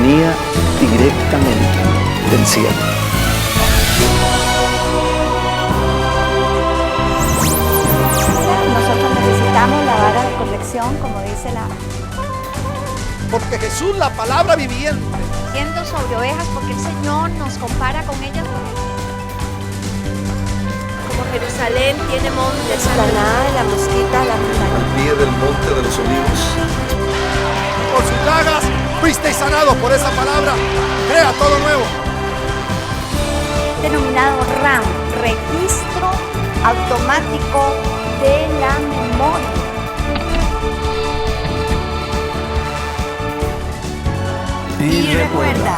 venía directamente del cielo. Nosotros necesitamos la vara de corrección, como dice la... Porque Jesús, la palabra viviente, Yendo sobre ovejas, porque el Señor nos compara con ellas. Como Jerusalén tiene montes, Explanada de la mosquita, la montaña. Al pie del monte de los olivos. por sus llagas fuisteis sanados. Por esa palabra, crea todo nuevo. Denominado RAM, Registro Automático de la Memoria. Y recuerda,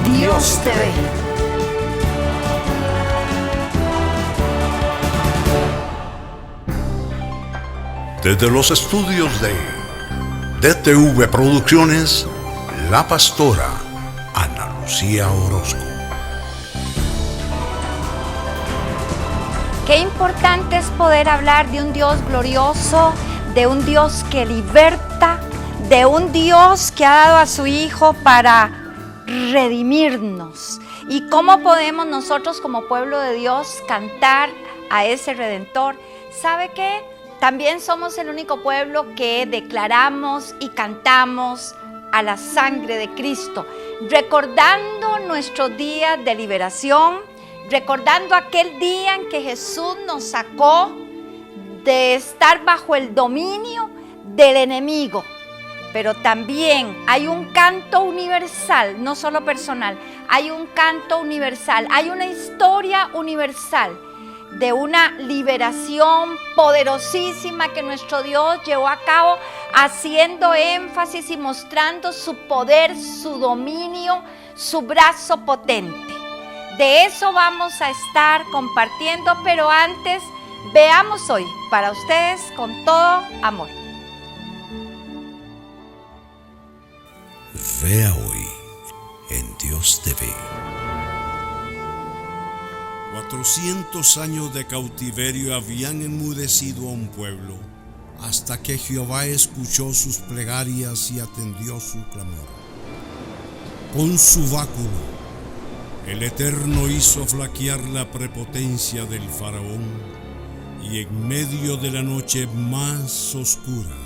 Dios te ve. Desde los estudios de DTV Producciones, la pastora Ana Lucía Orozco. Qué importante es poder hablar de un Dios glorioso, de un Dios que liberta, de un Dios que ha dado a su Hijo para redimirnos. ¿Y cómo podemos nosotros como pueblo de Dios cantar a ese Redentor? ¿Sabe qué? También somos el único pueblo que declaramos y cantamos a la sangre de Cristo, recordando nuestros días de liberación, recordando aquel día en que Jesús nos sacó de estar bajo el dominio del enemigo. Pero también hay un canto universal, no solo personal, hay un canto universal, hay una historia universal de una liberación poderosísima que nuestro Dios llevó a cabo, haciendo énfasis y mostrando su poder, su dominio, su brazo potente. De eso vamos a estar compartiendo, pero antes veamos hoy para ustedes con todo amor. Vea hoy en Dios te ve. 400 años de cautiverio habían enmudecido a un pueblo, hasta que Jehová escuchó sus plegarias y atendió su clamor. Con su báculo, el Eterno hizo flaquear la prepotencia del faraón, y en medio de la noche más oscura,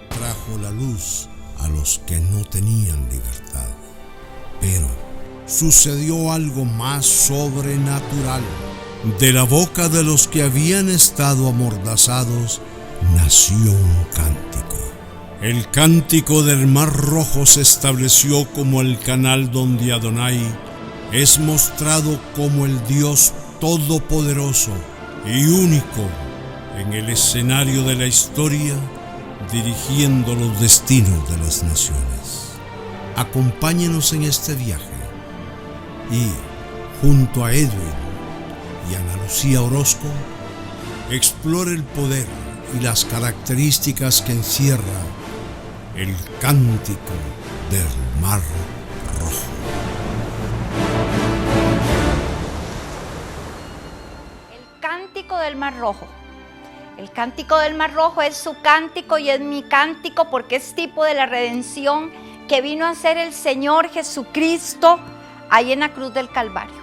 trajo la luz a los que no tenían libertad. Pero sucedió algo más sobrenatural. De la boca de los que habían estado amordazados, nació un cántico. El cántico del Mar Rojo se estableció como el canal donde Adonai es mostrado como el Dios todopoderoso y único en el escenario de la historia, dirigiendo los destinos de las naciones. Acompáñenos en este viaje y, junto a Edwin y Ana Lucía Orozco, explore el poder y las características que encierra el cántico del Mar Rojo. El cántico del Mar Rojo. El cántico del Mar Rojo es su cántico y es mi cántico, porque es tipo de la redención que vino a hacer el Señor Jesucristo ahí en la cruz del Calvario.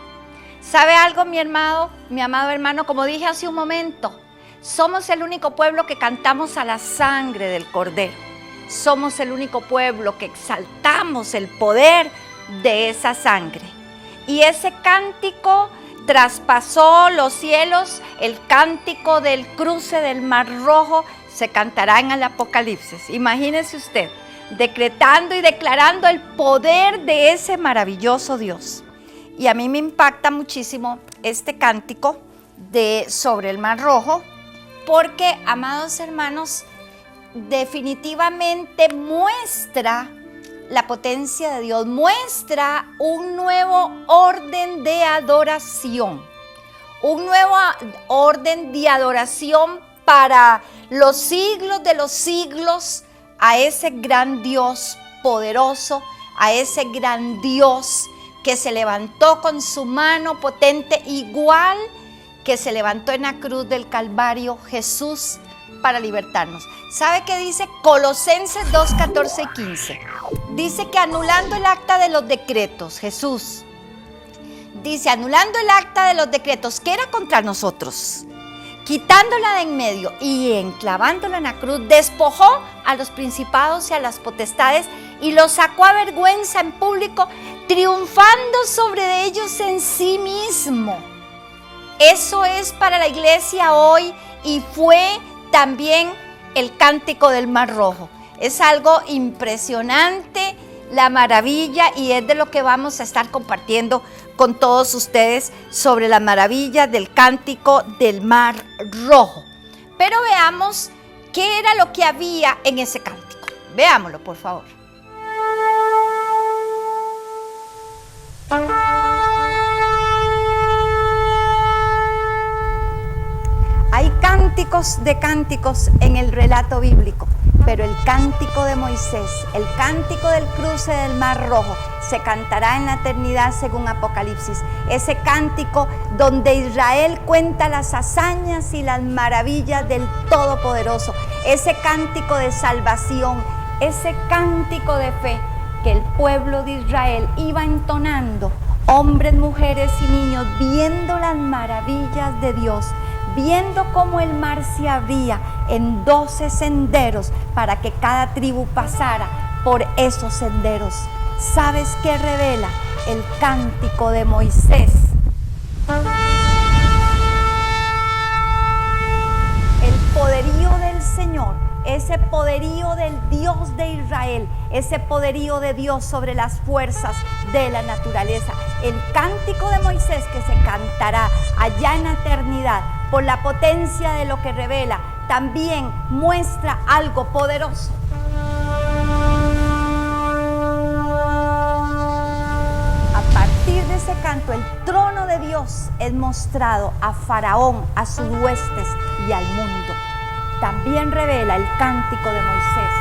¿Sabe algo, mi amado hermano? Como dije hace un momento, somos el único pueblo que cantamos a la sangre del Cordero. Somos el único pueblo que exaltamos el poder de esa sangre. Y ese cántico traspasó los cielos. El cántico del cruce del Mar Rojo se cantará en el Apocalipsis. Imagínese usted, decretando y declarando el poder de ese maravilloso Dios. Y a mí me impacta muchísimo este cántico sobre el Mar Rojo, porque, amados hermanos, definitivamente muestra la potencia de Dios, muestra un nuevo orden de adoración, un nuevo orden de adoración para los siglos de los siglos, a ese gran Dios poderoso, a ese gran Dios que se levantó con su mano potente, igual que se levantó en la cruz del Calvario Jesús para libertarnos. ¿Sabe qué dice Colosenses 2, 14 y 15? Dice que anulando el acta de los decretos, Jesús dice, anulando el acta de los decretos que era contra nosotros, quitándola de en medio y enclavándola en la cruz, despojó a los principados y a las potestades y los sacó a vergüenza en público, triunfando sobre ellos en sí mismo. Eso es para la iglesia hoy y fue también el cántico del Mar Rojo. Es algo impresionante, la maravilla, y es de lo que vamos a estar compartiendo con todos ustedes sobre las maravillas del cántico del Mar Rojo. Pero veamos qué era lo que había en ese cántico. Veámoslo, por favor. Hay cánticos de cánticos en el relato bíblico, pero el cántico de Moisés, el cántico del cruce del Mar Rojo, se cantará en la eternidad según Apocalipsis. Ese cántico donde Israel cuenta las hazañas y las maravillas del Todopoderoso. Ese cántico de salvación, ese cántico de fe que el pueblo de Israel iba entonando, hombres, mujeres y niños, viendo las maravillas de Dios, viendo cómo el mar se abría en 12 senderos para que cada tribu pasara por esos senderos. ¿Sabes qué revela el cántico de Moisés? El poderío del Señor, ese poderío del Dios de Israel, ese poderío de Dios sobre las fuerzas de la naturaleza. El cántico de Moisés que se cantará allá en la eternidad, por la potencia de lo que revela, también muestra algo poderoso. A partir de ese canto, el trono de Dios es mostrado a Faraón, a sus huestes y al mundo. También revela el cántico de Moisés.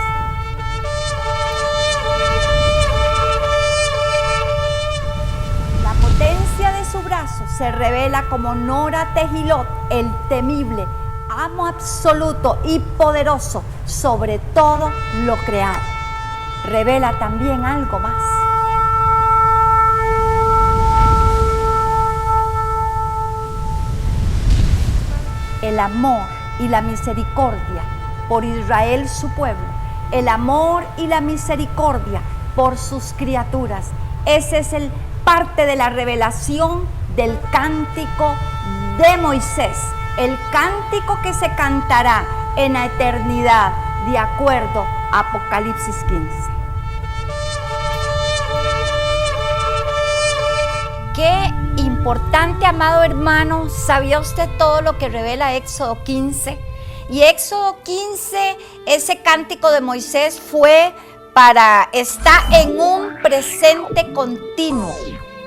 La potencia de su brazo se revela como Nora Tejilot, el temible, amo absoluto y poderoso sobre todo lo creado. Revela también algo más. El amor y la misericordia por Israel, su pueblo. El amor y la misericordia por sus criaturas. Ese es el parte de la revelación del cántico de Moisés, el cántico que se cantará en la eternidad, de acuerdo a Apocalipsis 15. Qué importante, amado hermano, ¿sabía usted todo lo que revela Éxodo 15? Y Éxodo 15, ese cántico de Moisés está en un presente continuo.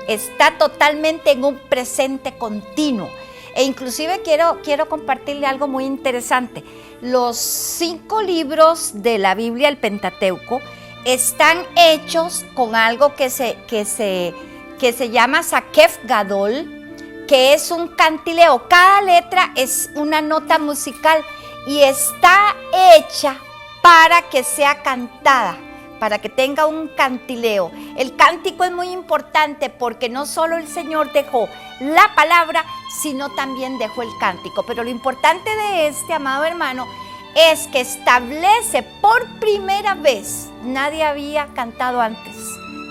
Está totalmente en un presente continuo. E inclusive quiero compartirle algo muy interesante. Los 5 libros de la Biblia, el Pentateuco, están hechos con algo que se llama Sakef Gadol, que es un cantileo. Cada letra es una nota musical y está hecha para que sea cantada, para que tenga un cantileo. El cántico es muy importante porque no solo el Señor dejó la palabra, sino también dejó el cántico. Pero lo importante de este, amado hermano, es que establece por primera vez, nadie había cantado antes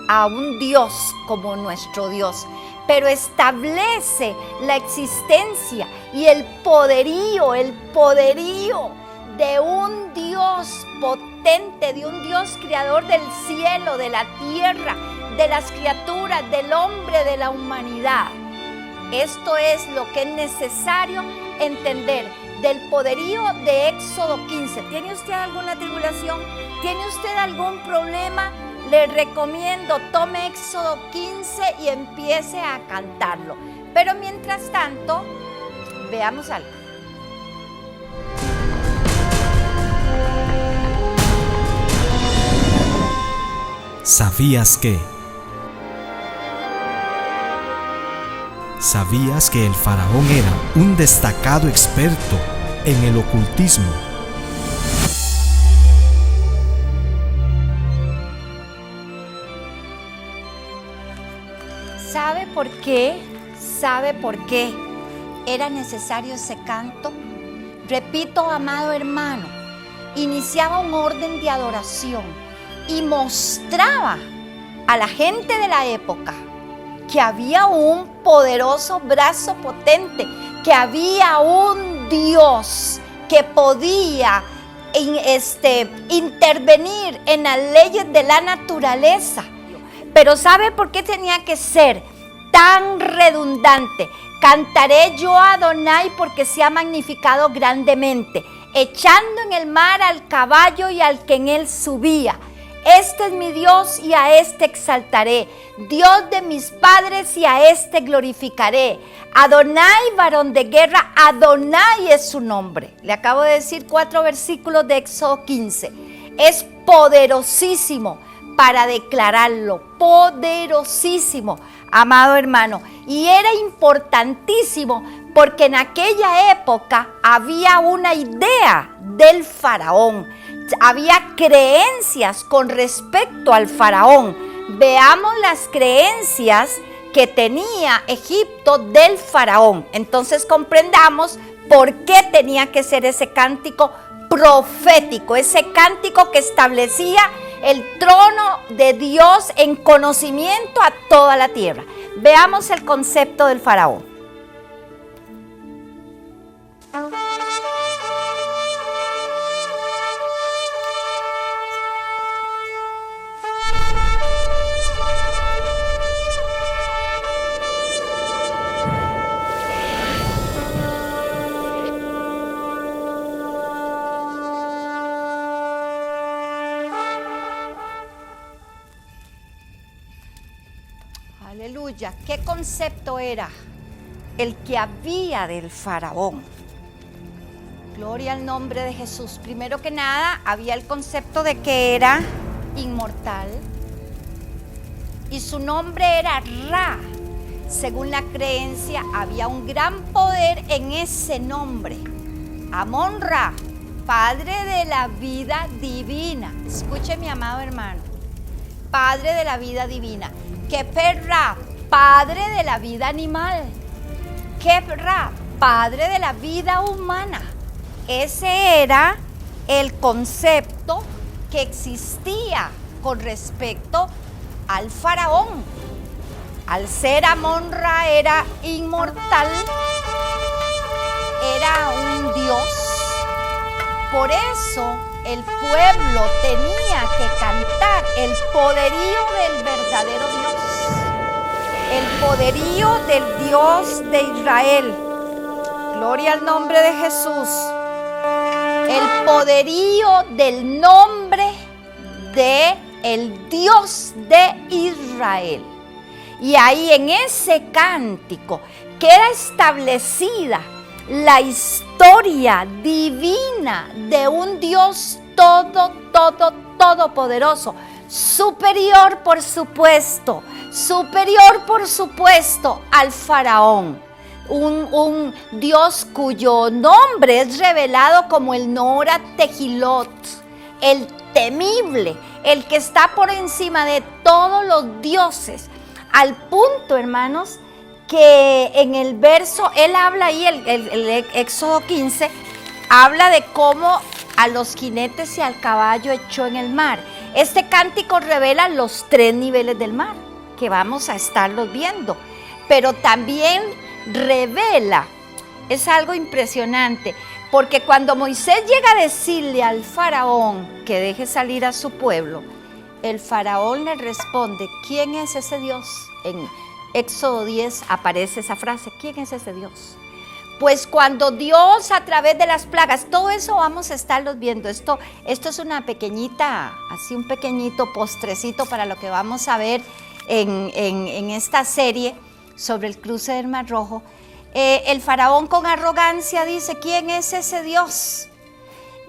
a un Dios como nuestro Dios, pero establece la existencia y el poderío de un Dios potente, de un Dios creador del cielo, de la tierra, de las criaturas, del hombre, de la humanidad. Esto es lo que es necesario entender del poderío de Éxodo 15. ¿Tiene usted alguna tribulación? ¿Tiene usted algún problema? Le recomiendo, tome Éxodo 15 y empiece a cantarlo. Pero mientras tanto, veamos algo. ¿Sabías que? ¿Sabías que el faraón era un destacado experto en el ocultismo por qué? ¿Sabe por qué era necesario ese canto? Repito, amado hermano, iniciaba un orden de adoración y mostraba a la gente de la época que había un poderoso brazo potente, que había un Dios que podía intervenir en las leyes de la naturaleza. Pero ¿sabe por qué tenía que ser tan redundante? Cantaré yo a Adonai porque se ha magnificado grandemente, echando en el mar al caballo y al que en él subía. Este es mi Dios y a este exaltaré, Dios de mis padres y a este glorificaré. Adonai, varón de guerra, Adonai es su nombre. Le acabo de decir 4 versículos de Éxodo 15. Es poderosísimo para declararlo, poderosísimo, amado hermano. Y era importantísimo porque en aquella época había una idea del faraón. Había creencias con respecto al faraón. Veamos las creencias que tenía Egipto del faraón. Entonces comprendamos por qué tenía que ser ese cántico profético, ese cántico que establecía el trono de Dios en conocimiento a toda la tierra. Veamos el concepto del faraón. Aleluya. ¿Qué concepto era el que había del faraón? Gloria al nombre de Jesús. Primero que nada, había el concepto de que era inmortal y su nombre era Ra. Según la creencia, había un gran poder en ese nombre. Amon-Ra, Padre de la vida divina. Escuche, mi amado hermano. Padre de la vida divina. Keper-Ra, Padre de la vida animal. Kep-Ra, Padre de la vida humana. Ese era el concepto que existía con respecto al faraón. Al ser Amon-Ra era inmortal, era un dios. Por eso el pueblo tenía que cantar el poderío del verdadero Dios, el poderío del Dios de Israel. Gloria al nombre de Jesús. El poderío del nombre de el Dios de Israel. Y ahí en ese cántico queda establecida la historia divina de un Dios todopoderoso, superior por supuesto al faraón. Un Dios cuyo nombre es revelado como el Nora Tejilot, el temible, el que está por encima de todos los dioses. Al punto, hermanos, que en el verso, él habla ahí, el Éxodo 15, habla de cómo a los jinetes y al caballo echó en el mar. Este cántico revela los 3 niveles del mar, que vamos a estarlos viendo, pero también revela, es algo impresionante, porque cuando Moisés llega a decirle al faraón que deje salir a su pueblo, el faraón le responde, ¿quién es ese Dios? En Éxodo 10 aparece esa frase, ¿quién es ese Dios? Pues cuando Dios a través de las plagas, todo eso vamos a estarlos viendo, esto es una pequeñita, así un pequeñito postrecito para lo que vamos a ver en esta serie sobre el cruce del Mar Rojo. El faraón con arrogancia dice, ¿quién es ese Dios?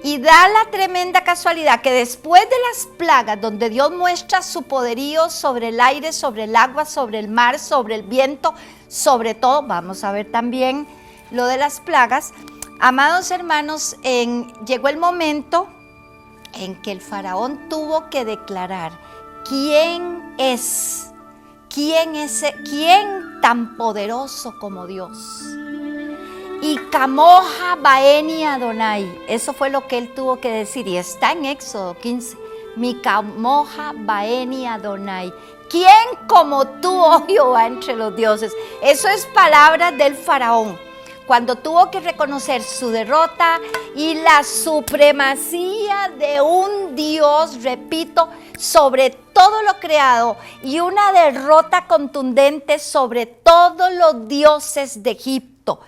Y da la tremenda casualidad que después de las plagas, donde Dios muestra su poderío sobre el aire, sobre el agua, sobre el mar, sobre el viento, sobre todo, vamos a ver también lo de las plagas. Amados hermanos, llegó el momento en que el faraón tuvo que declarar quién es ¿quién tan poderoso como Dios? Y Camoja Baeni Adonai, eso fue lo que él tuvo que decir y está en Éxodo 15. Mi Camoja Baeni Adonai. ¿Quién como tú, oh Jehová, entre los dioses? Eso es palabra del faraón, cuando tuvo que reconocer su derrota y la supremacía de un Dios, repito, sobre todo lo creado, y una derrota contundente sobre todos los dioses de Egipto.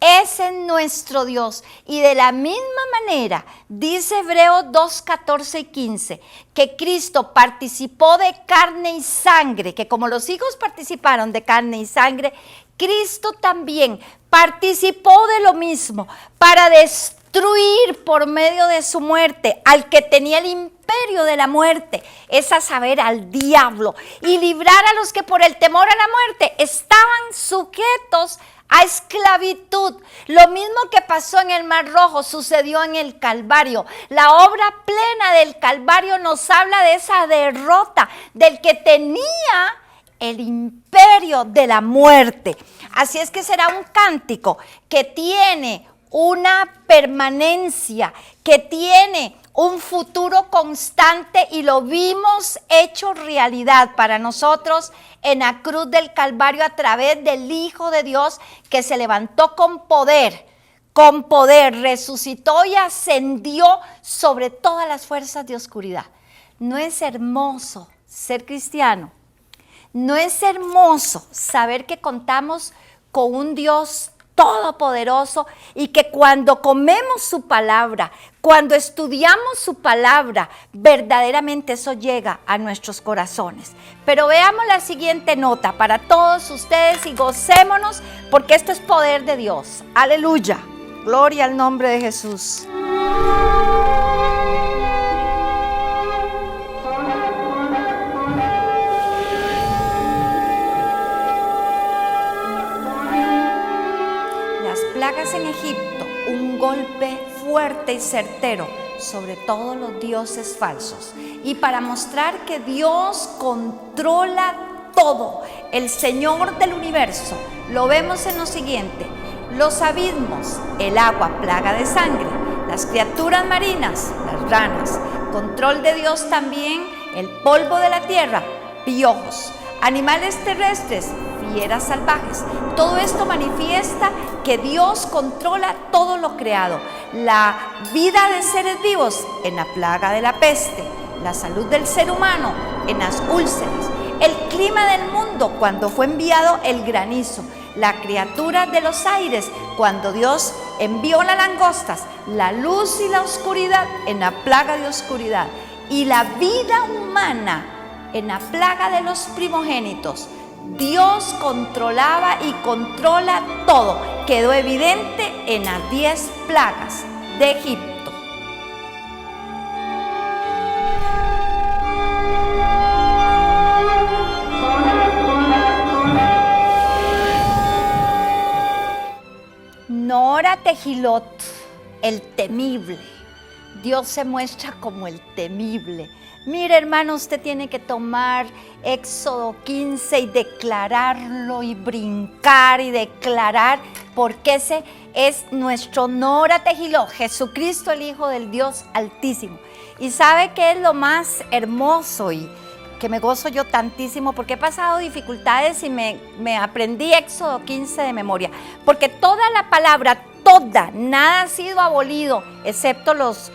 Ese es nuestro Dios. Y de la misma manera, dice Hebreos 2, 14 y 15, que Cristo participó de carne y sangre, que como los hijos participaron de carne y sangre, Cristo también participó de lo mismo para destruir por medio de su muerte al que tenía el imperio de la muerte, es a saber, al diablo, y librar a los que por el temor a la muerte estaban sujetos a esclavitud. Lo mismo que pasó en el Mar Rojo sucedió en el Calvario. La obra plena del Calvario nos habla de esa derrota del que tenía el imperio de la muerte. Así es que será un cántico que tiene una permanencia, que tiene un futuro constante, y lo vimos hecho realidad para nosotros en la cruz del Calvario a través del Hijo de Dios, que se levantó con poder, resucitó y ascendió sobre todas las fuerzas de oscuridad. ¿No es hermoso ser cristiano? ¿No es hermoso saber que contamos con un Dios todopoderoso y que cuando comemos su palabra, cuando estudiamos su palabra, verdaderamente eso llega a nuestros corazones? Pero veamos la siguiente nota para todos ustedes y gocémonos, porque esto es poder de Dios. Aleluya, gloria al nombre de Jesús. Plagas en Egipto, un golpe fuerte y certero sobre todos los dioses falsos. Y para mostrar que Dios controla todo, el Señor del universo, lo vemos en lo siguiente: los abismos, el agua, plaga de sangre, las criaturas marinas, las ranas, control de Dios también, el polvo de la tierra, piojos, animales terrestres, fieras salvajes. Todo esto manifiesta que Dios controla todo lo creado. La vida de seres vivos en la plaga de la peste, la salud del ser humano en las úlceras, el clima del mundo cuando fue enviado el granizo, la criatura de los aires cuando Dios envió las langostas, la luz y la oscuridad en la plaga de oscuridad, y la vida humana en la plaga de los primogénitos. Dios controlaba y controla todo. Quedó evidente en las 10 plagas de Egipto. Nora Tejilot, el temible. Dios se muestra como el temible. Mire, hermano, usted tiene que tomar Éxodo 15 y declararlo y brincar y declarar, porque ese es nuestro Nora Tejilot, Jesucristo, el Hijo del Dios Altísimo. Y ¿sabe qué es lo más hermoso y que me gozo yo tantísimo? Porque he pasado dificultades y me aprendí Éxodo 15 de memoria, porque toda la palabra, nada ha sido abolido, excepto los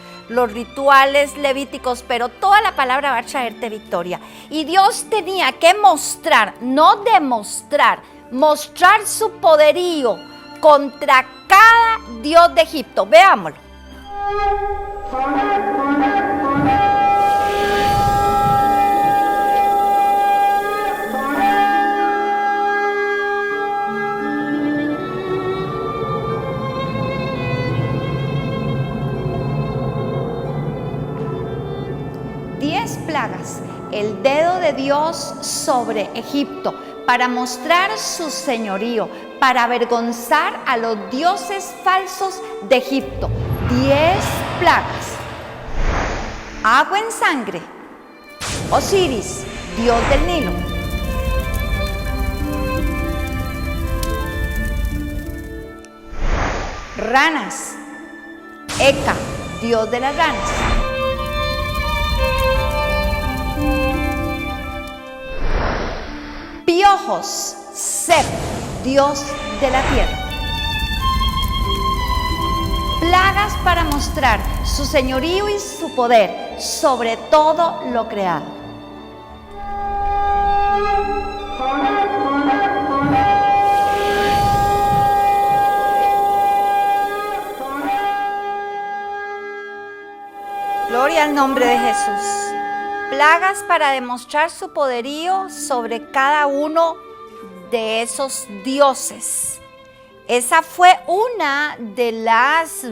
rituales levíticos, pero toda la palabra va a traerte victoria. Y Dios tenía que mostrar, no demostrar, mostrar su poderío contra cada dios de Egipto. Veámoslo. Plagas, el dedo de Dios sobre Egipto, para mostrar su señorío, para avergonzar a los dioses falsos de Egipto. 10 plagas. Agua en sangre. Osiris, dios del Nilo. ranas, Eka, dios de las ranas. Piojos, Sep, dios de la tierra. Plagas para mostrar su señorío y su poder sobre todo lo creado. Gloria al nombre de Jesús. Plagas para demostrar su poderío sobre cada uno de esos dioses. Esa fue una de las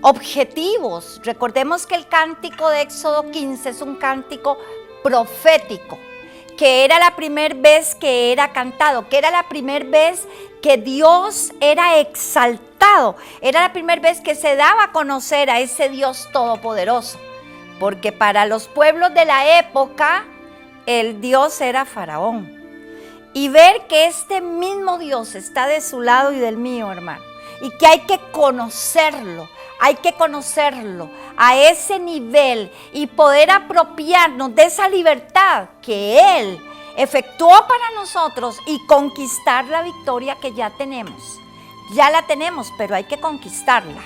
objetivos. Recordemos que el cántico de Éxodo 15 es un cántico profético, que era la primera vez que era cantado, que era la primera vez que Dios era exaltado, era la primera vez que se daba a conocer a ese Dios todopoderoso, porque para los pueblos de la época el Dios era Faraón. Y ver que este mismo Dios está de su lado y del mío, hermano, y que hay que conocerlo a ese nivel y poder apropiarnos de esa libertad que Él efectuó para nosotros y conquistar la victoria que ya tenemos. Ya la tenemos, pero hay que conquistarla.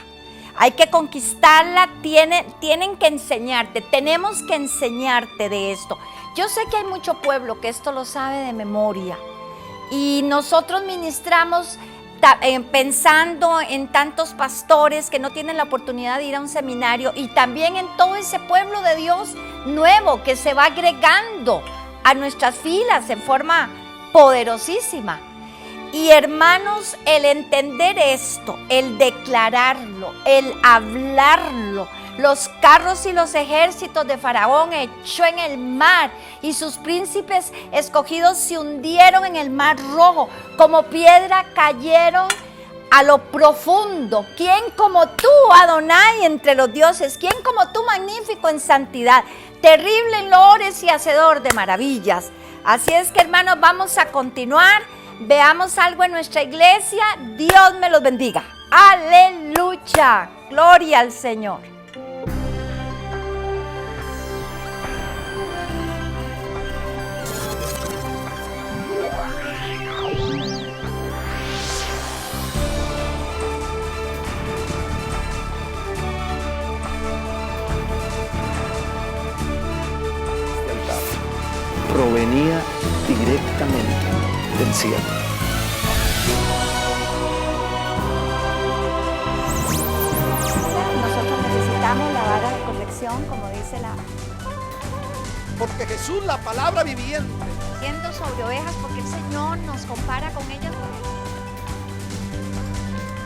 Hay que conquistarla, tienen que enseñarte, tenemos que enseñarte de esto. Yo sé que hay mucho pueblo que esto lo sabe de memoria y nosotros ministramos pensando en tantos pastores que no tienen la oportunidad de ir a un seminario y también en todo ese pueblo de Dios nuevo que se va agregando a nuestras filas en forma poderosísima. Y hermanos, el entender esto, el declararlo, el hablarlo, los carros y los ejércitos de Faraón echó en el mar y sus príncipes escogidos se hundieron en el mar rojo, como piedra cayeron a lo profundo. ¿Quién como tú, Adonai, entre los dioses? ¿Quién como tú, magnífico en santidad, terrible en loores y hacedor de maravillas? Así es que, hermanos, vamos a continuar. Veamos algo en nuestra iglesia. Dios me los bendiga. Aleluya. Gloria al Señor. Provenía directamente del cielo. Nosotros necesitamos la vara de corrección, como dice Porque Jesús, la palabra viviente, siendo sobre ovejas, porque el Señor nos compara con ellas.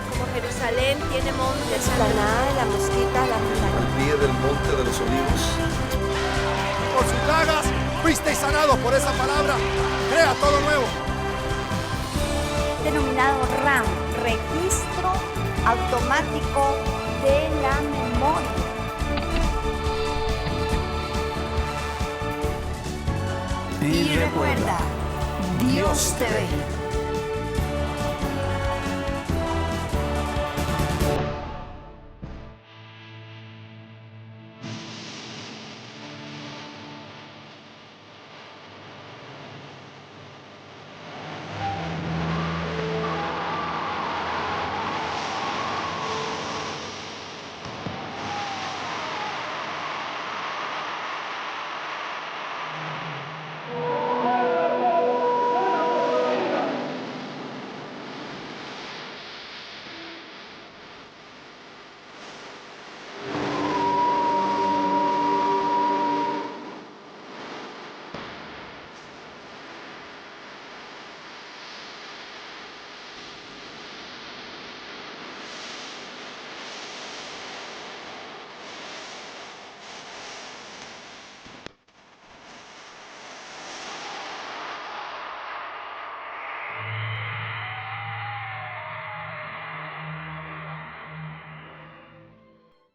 Como Jerusalén tiene montes, explanada de la mosquita, la montaña. Al pie del monte de los olivos, por sus llagas fuisteis sanados por esa palabra. Crea todo nuevo. Denominado RAM, registro automático de la memoria. Y recuerda, Dios te ve.